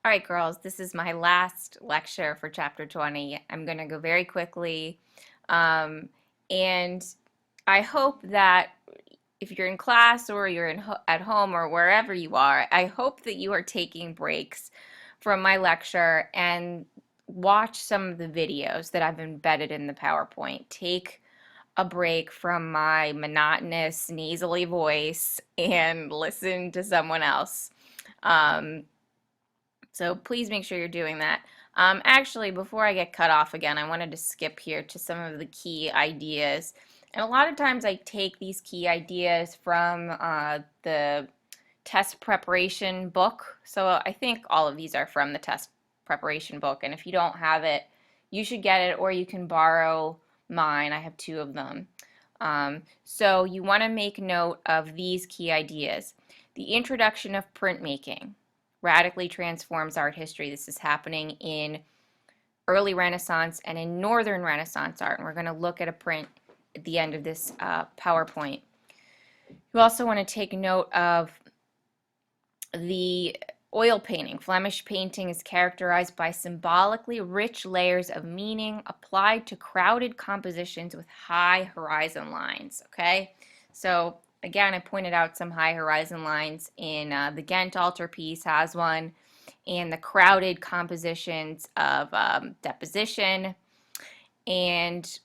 All right, girls, this is my last lecture for chapter 20. I'm going to go very quickly. Um, and I hope that if you're in class or you're at home or wherever you are, I hope that you are taking breaks from my lecture and watch some of the videos that I've embedded in the PowerPoint. Take a break from my monotonous, nasally voice and listen to someone else. Um, so please make sure you're doing that. Actually, before I get cut off again, I wanted to skip here to some of the key ideas. And a lot of times I take these key ideas from the test preparation book. So I think all of these are from the test preparation book. And if you don't have it, you should get it, or you can borrow mine. I have two of them. So you want to make note of these key ideas. The introduction of printmaking radically transforms art history. This is happening in early Renaissance and in Northern Renaissance art. And we're going to look at a print at the end of this PowerPoint. You also want to take note of the oil painting. Flemish painting is characterized by symbolically rich layers of meaning applied to crowded compositions with high horizon lines. Okay, so again, I pointed out some high horizon lines in the Ghent altarpiece has one, and the crowded compositions of deposition, and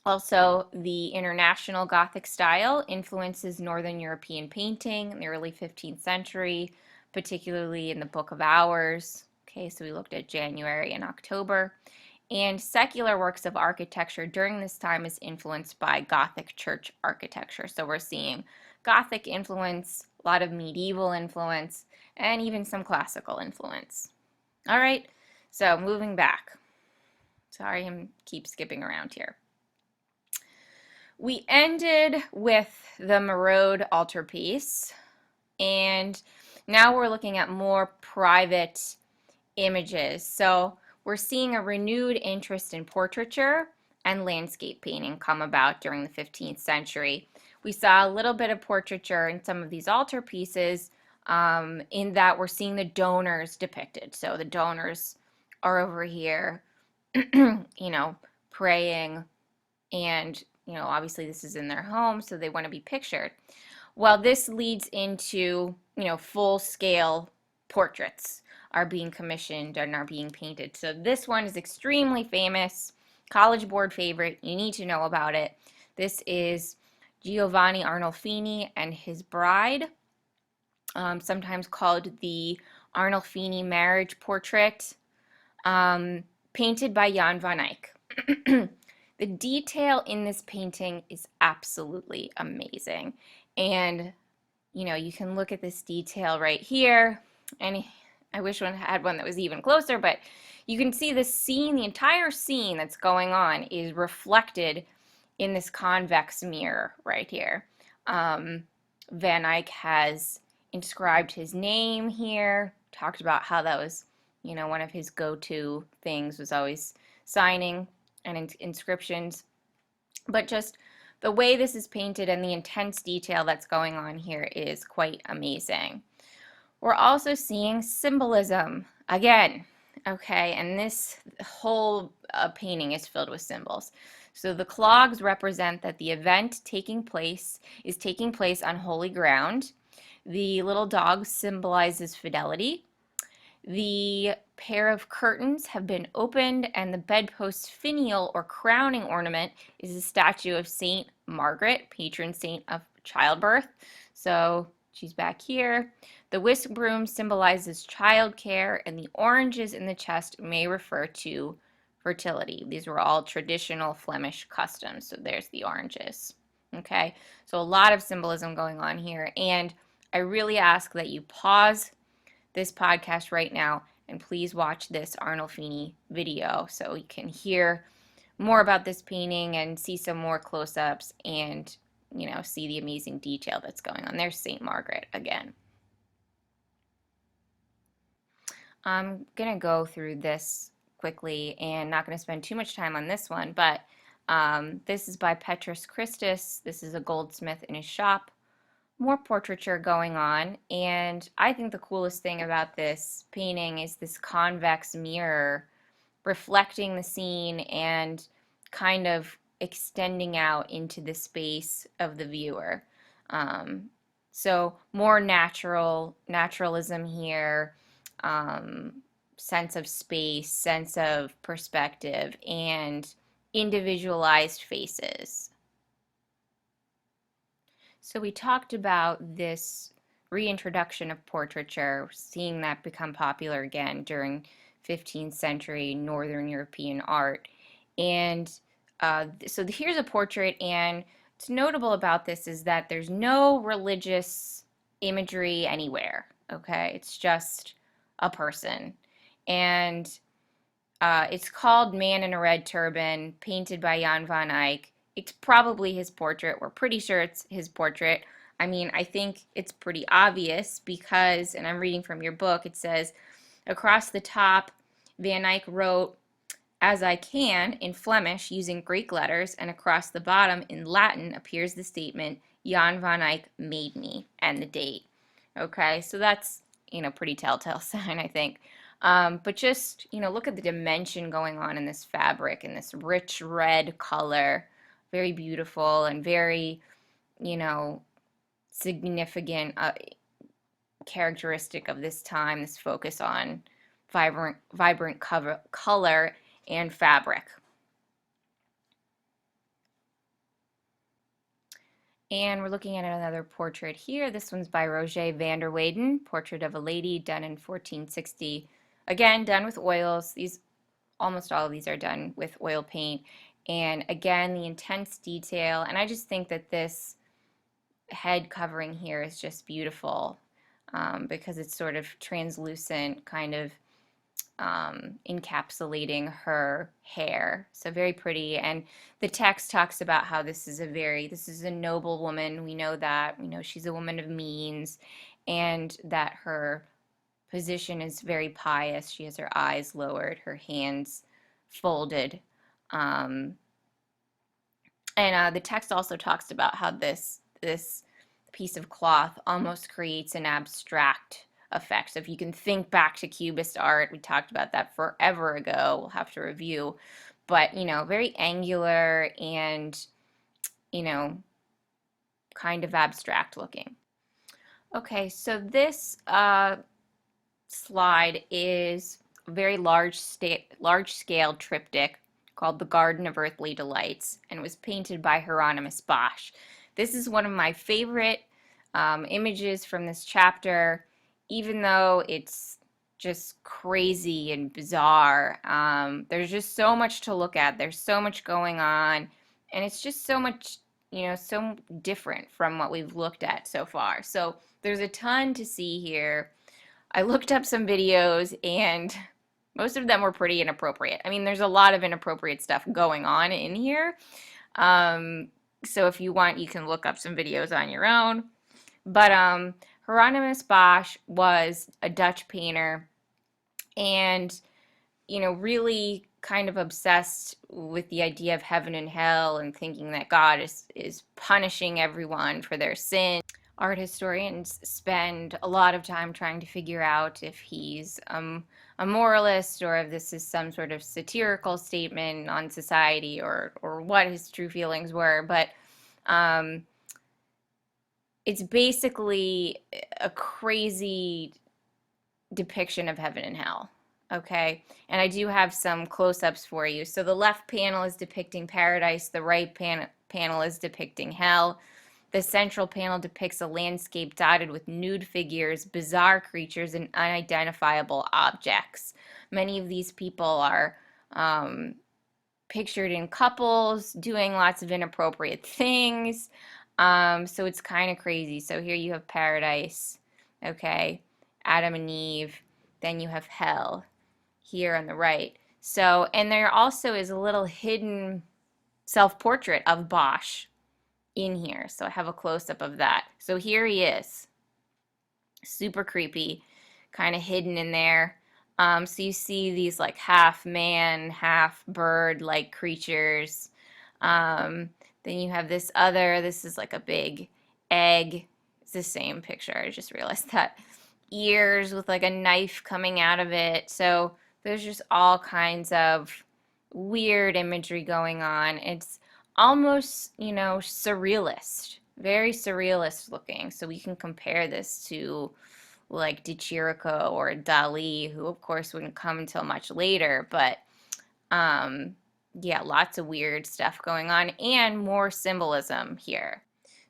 also the international Gothic style influences Northern European painting in the early 15th century, particularly in the Book of Hours. Okay, so we looked at January and October. And secular works of architecture during this time is influenced by Gothic church architecture. So we're seeing Gothic influence, a lot of medieval influence, and even some classical influence. All right, so moving back. Sorry, I keep skipping around here. We ended with the Marode altarpiece, and now we're looking at more private images. So we're seeing a renewed interest in portraiture and landscape painting come about during the 15th century. We saw a little bit of portraiture in some of these altarpieces, in that we're seeing the donors depicted. So the donors are over here, praying, and obviously this is in their home, so they want to be pictured. Well, this leads into, full-scale portraits are being commissioned and are being painted. So this one is extremely famous, College Board favorite. You need to know about it. This is Giovanni Arnolfini and his bride, sometimes called the Arnolfini marriage portrait, painted by Jan van Eyck. The detail in this painting is absolutely amazing. And, you can look at this detail right here. And I wish one had one that was even closer, but you can see the scene, the entire scene that's going on is reflected in this convex mirror right here. Van Eyck has inscribed his name here, talked about how that was, one of his go-to things was always signing and inscriptions, but just the way this is painted and the intense detail that's going on here is quite amazing. We're also seeing symbolism again, okay, and this whole painting is filled with symbols. So the clogs represent that the event is taking place on holy ground. The little dog symbolizes fidelity. The pair of curtains have been opened, and the bedpost finial or crowning ornament is a statue of Saint Margaret, patron saint of childbirth. So she's back here. The whisk broom symbolizes childcare, and the oranges in the chest may refer to fertility. These were all traditional Flemish customs. So there's the oranges. Okay, so a lot of symbolism going on here, and I really ask that you pause this podcast right now and please watch this Arnolfini video so you can hear more about this painting and see some more close-ups and see the amazing detail that's going on. There's St. Margaret again. I'm gonna go through this quickly and not gonna spend too much time on this one, but this is by Petrus Christus. This is a goldsmith in his shop. more portraiture going on, and I think the coolest thing about this painting is this convex mirror reflecting the scene and kind of extending out into the space of the viewer. Um, so more naturalism here, um, sense of space, sense of perspective, and individualized faces. So we talked about this reintroduction of portraiture, seeing that become popular again during 15th century Northern European art. And so here's a portrait, and what's notable about this is that there's no religious imagery anywhere, okay? It's just a person. And it's called Man in a Red Turban, painted by Jan van Eyck. It's probably his portrait. We're pretty sure it's his portrait. I mean, I think it's pretty obvious because, and I'm reading from your book, it says, across the top, Van Eyck wrote, "As I can," in Flemish using Greek letters, and across the bottom in Latin appears the statement, Jan van Eyck made me, and the date. Okay, so that's, pretty telltale sign, I think. But just, look at the dimension going on in this fabric and this rich red color. Very beautiful and very, you know, significant characteristic of this time, this focus on vibrant color and fabric. And we're looking at another portrait here. This one's by Roger van der Weyden, Portrait of a Lady, done in 1460. Again, done with oils. Almost all of these are done with oil paint. And again, the intense detail. And I just think that this head covering here is just beautiful because it's sort of translucent, kind of encapsulating her hair. So very pretty. And the text talks about how this is a noble woman. We know that. We know she's a woman of means, and that her position is very pious. She has her eyes lowered, her hands folded. And the text also talks about how this piece of cloth almost creates an abstract effect. So if you can think back to Cubist art, we talked about that forever ago. We'll have to review. But, very angular and, kind of abstract looking. Okay, so this slide is a very large-scale triptych called The Garden of Earthly Delights, and it was painted by Hieronymus Bosch. This is one of my favorite images from this chapter, even though it's just crazy and bizarre. There's just so much to look at. There's so much going on, and it's just so much, so different from what we've looked at so far. So there's a ton to see here. I looked up some videos, and most of them were pretty inappropriate. I mean, there's a lot of inappropriate stuff going on in here. So if you want, you can look up some videos on your own. But Hieronymus Bosch was a Dutch painter and, really kind of obsessed with the idea of heaven and hell and thinking that God is punishing everyone for their sin. Art historians spend a lot of time trying to figure out if he's a moralist or if this is some sort of satirical statement on society or what his true feelings were. But it's basically a crazy depiction of heaven and hell. Okay, and I do have some close-ups for you. So the left panel is depicting paradise, the right panel is depicting hell. The central panel depicts a landscape dotted with nude figures, bizarre creatures, and unidentifiable objects. Many of these people are pictured in couples doing lots of inappropriate things. So it's kind of crazy. So here you have paradise, okay, Adam and Eve. Then you have hell here on the right. So, and there also is a little hidden self-portrait of Bosch in here. So I have a close-up of that. So here he is, super creepy, kind of hidden in there. So you see these like half man, half bird like creatures. Then you have this is like a big egg. It's the same picture. I just realized that. Ears with like a knife coming out of it. So there's just all kinds of weird imagery going on. It's almost, surrealist, very surrealist looking. So we can compare this to like De Chirico or Dali, who of course wouldn't come until much later, but um, yeah, lots of weird stuff going on and more symbolism here.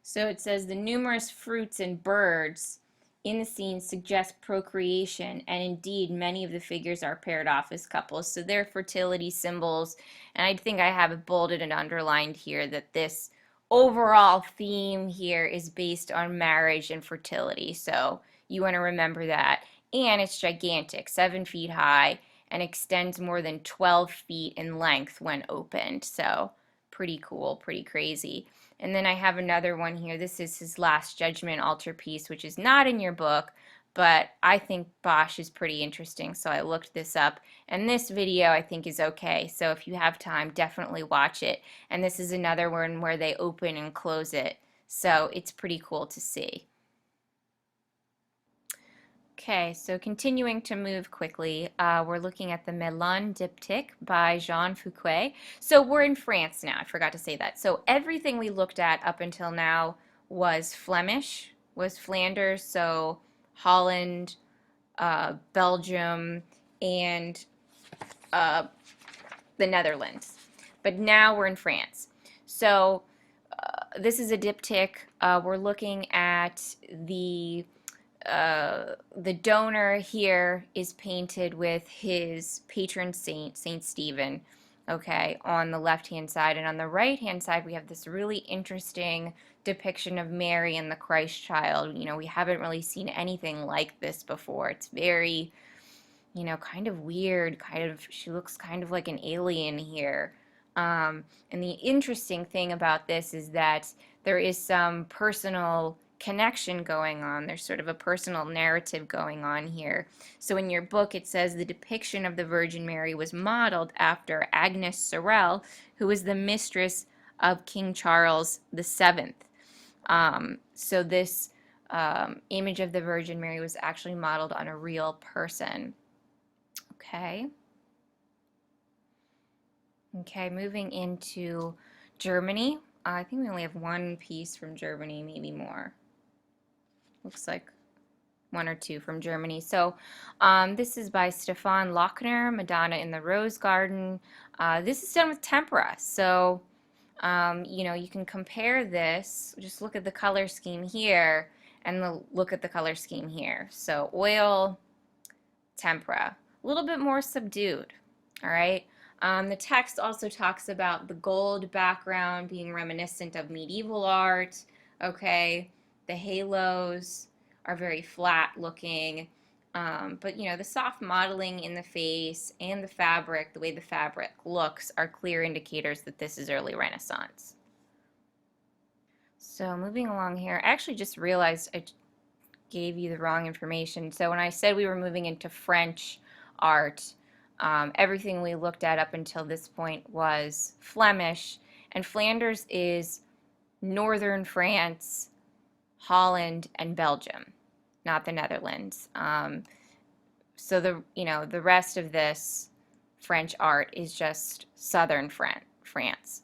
So it says the numerous fruits and birds in the scene suggest procreation, and indeed many of the figures are paired off as couples. So they're fertility symbols, and I think I have it bolded and underlined here that this overall theme here is based on marriage and fertility. So you want to remember that. And it's gigantic, 7 feet high, and extends more than 12 feet in length when opened. So pretty cool, pretty crazy. And then I have another one here. This is his Last Judgment altarpiece, which is not in your book, but I think Bosch is pretty interesting, so I looked this up. And this video I think is okay, so if you have time, definitely watch it. And this is another one where they open and close it, so it's pretty cool to see. Okay, so continuing to move quickly, we're looking at the Melun diptych by Jean Fouquet. So we're in France now, I forgot to say that. So everything we looked at up until now was Flemish, was Flanders, so Holland, Belgium, and the Netherlands. But now we're in France. So this is a diptych. We're looking at the donor here is painted with his patron saint, Saint Stephen, okay, on the left-hand side. And on the right-hand side, we have this really interesting depiction of Mary and the Christ child. We haven't really seen anything like this before. It's very, kind of weird, she looks kind of like an alien here. And the interesting thing about this is that there is some personal connection going on. There's sort of a personal narrative going on here. So in your book, it says the depiction of the Virgin Mary was modeled after Agnes Sorel, who was the mistress of King Charles VII. So this image of the Virgin Mary was actually modeled on a real person. Okay. Okay, moving into Germany. I think we only have one piece from Germany, maybe more. Looks like one or two from Germany. So this is by Stefan Lochner, Madonna in the Rose Garden. This is done with tempera. So, you can compare this. Just look at the color scheme here and look at the color scheme here. So oil, tempera. A little bit more subdued, all right? The text also talks about the gold background being reminiscent of medieval art, okay? The halos are very flat looking, but the soft modeling in the face and the fabric, the way the fabric looks, are clear indicators that this is early Renaissance. So moving along here, I actually just realized I gave you the wrong information. So when I said we were moving into French art, everything we looked at up until this point was Flemish, and Flanders is northern France, Holland, and Belgium, not the Netherlands. So the rest of this French art is just southern France.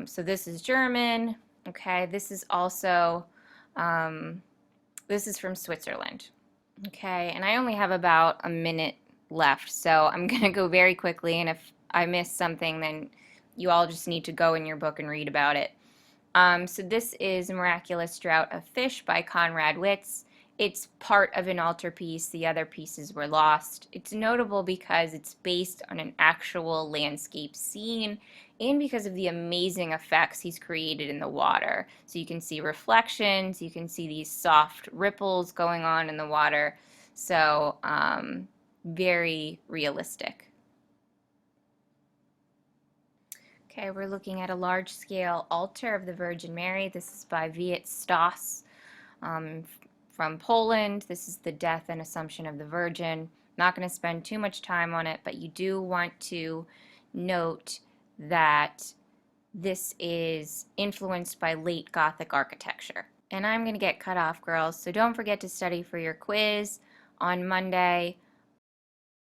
So this is German. Okay, this is also this is from Switzerland. Okay, and I only have about a minute left, so I'm gonna go very quickly, and if I miss something, then you all just need to go in your book and read about it. So this is Miraculous Draught of Fish by Conrad Witz. It's part of an altarpiece. The other pieces were lost. It's notable because it's based on an actual landscape scene and because of the amazing effects he's created in the water. So you can see reflections, you can see these soft ripples going on in the water. So very realistic. Okay, we're looking at a large-scale altar of the Virgin Mary. This is by Wiet Stas from Poland. This is the Death and Assumption of the Virgin. Not going to spend too much time on it, but you do want to note that this is influenced by late Gothic architecture. And I'm going to get cut off, girls. So don't forget to study for your quiz on Monday.